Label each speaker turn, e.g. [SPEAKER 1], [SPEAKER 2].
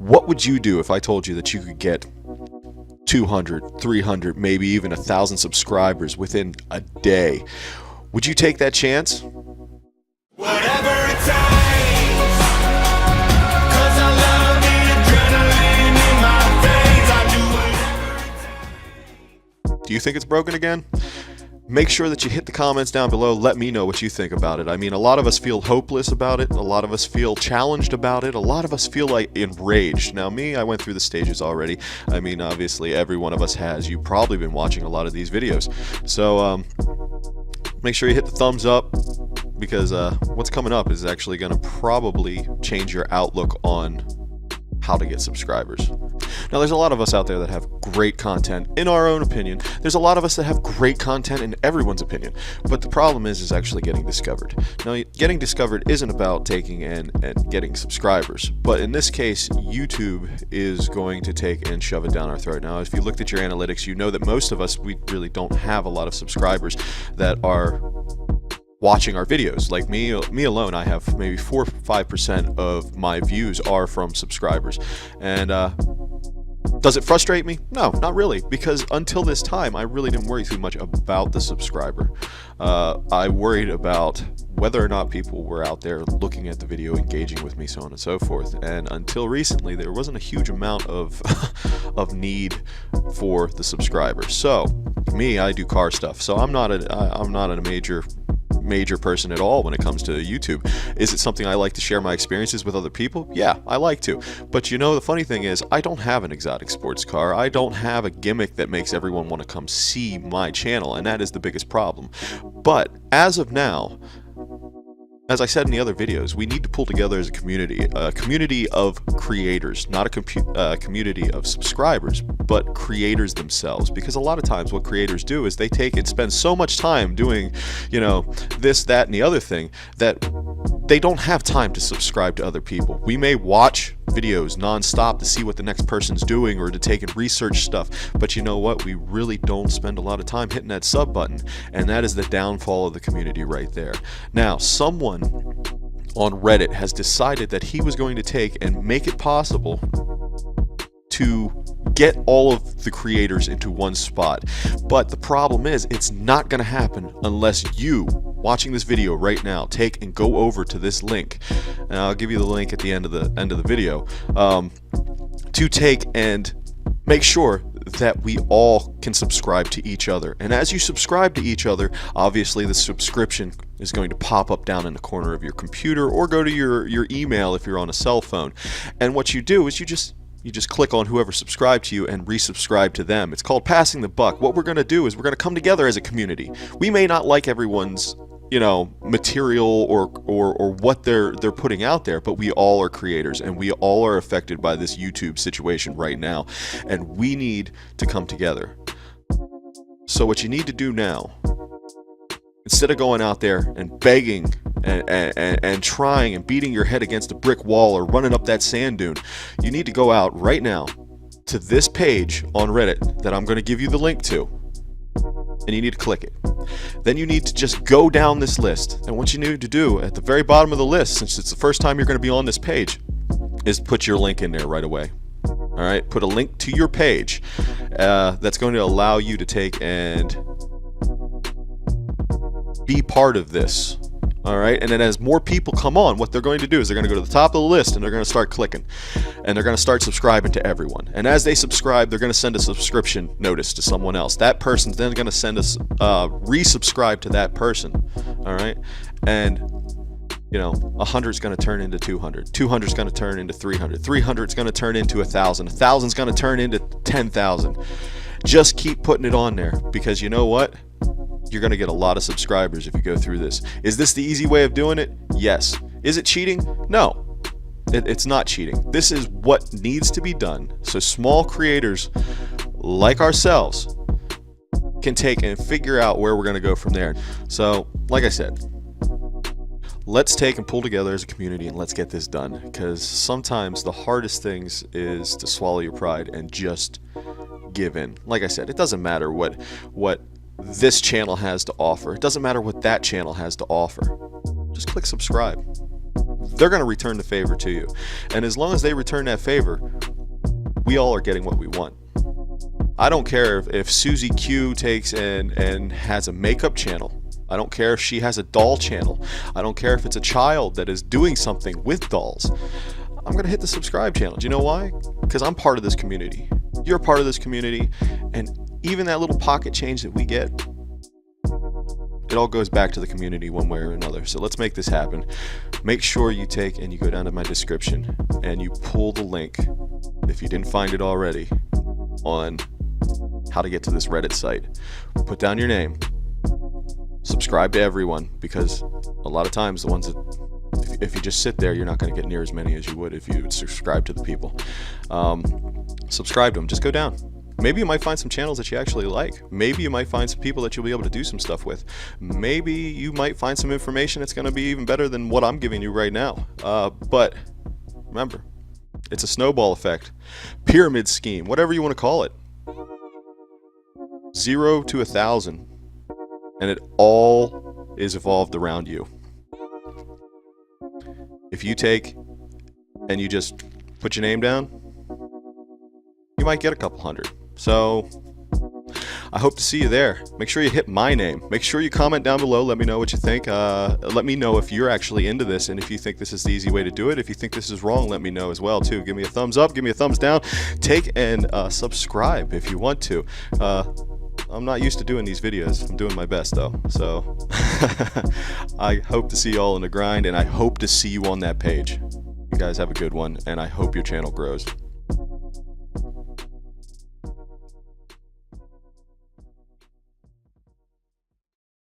[SPEAKER 1] What would you do if I told you that you could get 200, 300, maybe even 1,000 subscribers within a day? Would you take that chance?
[SPEAKER 2] Whatever it takes, 'cause I love the adrenaline in my veins. I do whatever it takes.
[SPEAKER 1] Do you think it's broken again? Make sure that you hit the comments down below. Let me know what you think about it. I mean, a lot of us feel hopeless about it. A lot of us feel challenged about it. A lot of us feel like enraged. Now, me, I went through the stages already. I mean, obviously, every one of us has. You've probably been watching a lot of these videos. So, make sure you hit the thumbs up, because what's coming up is actually going to probably change your outlook on how to get subscribers. Now, there's a lot of us out there that have great content in our own opinion. There's a lot of us that have great content in everyone's opinion. But the problem is actually getting discovered. Now, getting discovered isn't about taking and getting subscribers. But in this case, YouTube is going to take and shove it down our throat. Now, if you looked at your analytics, you know that most of us, we really don't have a lot of subscribers that are watching our videos. Like me alone, I have maybe 4 or 5% of my views are from subscribers. And does it frustrate me? No, not really, because until this time, I really didn't worry too much about the subscriber. I worried about whether or not people were out there looking at the video, engaging with me, so on and so forth. And until recently, there wasn't a huge amount of of need for the subscribers. So me, I do car stuff, so I'm not a major person at all when it comes to YouTube. Is it something I like to share my experiences with other people? Yeah, I like to. But you know, the funny thing is, I don't have an exotic sports car. I don't have a gimmick that makes everyone want to come see my channel, and that is the biggest problem. But as of now, as I said in the other videos, we need to pull together as a community of creators, not a community of subscribers, but creators themselves. Because a lot of times what creators do is they take and spend so much time doing, you know, this, that, and the other thing, that they don't have time to subscribe to other people. We may watch videos non-stop to see what the next person's doing or to take and research stuff, but you know what? We really don't spend a lot of time hitting that sub button, and that is the downfall of the community right there. Now, someone on Reddit has decided that he was going to take and make it possible to get all of the creators into one spot. But the problem is, it's not going to happen unless you, watching this video right now, take and go over to this link, and I'll give you the link at the end of the video, to take and make sure that we all can subscribe to each other. And as you subscribe to each other, obviously the subscription is going to pop up down in the corner of your computer, or go to your email if you're on a cell phone. And what you do is you just click on whoever subscribed to you and resubscribe to them. It's called passing the buck. What we're going to do is we're going to come together as a community. We may not like everyone's, you know, material or what they're putting out there, but we all are creators, and we all are affected by this YouTube situation right now, and we need to come together. So what you need to do now, instead of going out there and begging and trying and beating your head against a brick wall or running up that sand dune, you need to go out right now to this page on Reddit that I'm going to give you the link to, and you need to click it. Then you need to just go down this list, and what you need to do at the very bottom of the list, since it's the first time you're going to be on this page, is put your link in there right away. Alright, put a link to your page that's going to allow you to take and be part of this. Alright, and then as more people come on, what they're going to do is they're going to go to the top of the list, and they're going to start clicking, and they're going to start subscribing to everyone. And as they subscribe, they're going to send a subscription notice to someone else. That person's then going to send us resubscribe to that person. Alright, and you know, 100 is going to turn into 200, 200 is going to turn into 300, 300 is going to turn into 1,000, 1,000 is going to turn into 10,000. Just keep putting it on there, because you know what? You're going to get a lot of subscribers if you go through this. Is this the easy way of doing it? Yes. Is it cheating? No. It's not cheating. This is what needs to be done, so small creators like ourselves can take and figure out where we're going to go from there. So, like I said, let's take and pull together as a community, and let's get this done, because sometimes the hardest things is to swallow your pride and just give in. Like I said, it doesn't matter what this channel has to offer. It doesn't matter what that channel has to offer. Just click subscribe. they're going to return the favor to you. And as long as they return that favor, we all are getting what we want. I don't care if Susie Q takes and has a makeup channel. I don't care if she has a doll channel. I don't care if it's a child that is doing something with dolls. I'm going to hit the subscribe channel. Do you know why? Because I'm part of this community. You're part of this community. And even that little pocket change that we get, it all goes back to the community one way or another. So let's make this happen. Make sure you take and you go down to my description and you pull the link, if you didn't find it already, on how to get to this Reddit site. Put down your name. Subscribe to everyone, because a lot of times the ones that, if you just sit there, you're not going to get near as many as you would if you would subscribe to the people. Subscribe to them. Just go down. Maybe you might find some channels that you actually like. Maybe you might find some people that you'll be able to do some stuff with. Maybe you might find some information that's going to be even better than what I'm giving you right now. But remember, it's a snowball effect, pyramid scheme, whatever you want to call it. 0 to 1,000, and it all is evolved around you. If you take and you just put your name down, you might get a couple hundred. So I hope to see you there. Make sure you hit my name. Make sure you comment down below. Let me know what you think. Let me know if you're actually into this, and if you think this is the easy way to do it. If you think this is wrong, let me know as well too. Give me a thumbs up. Give me a thumbs down. Take and subscribe if you want to. I'm not used to doing these videos. I'm doing my best though. So I hope to see you all in the grind, and I hope to see you on that page. You guys have a good one, and I hope your channel grows.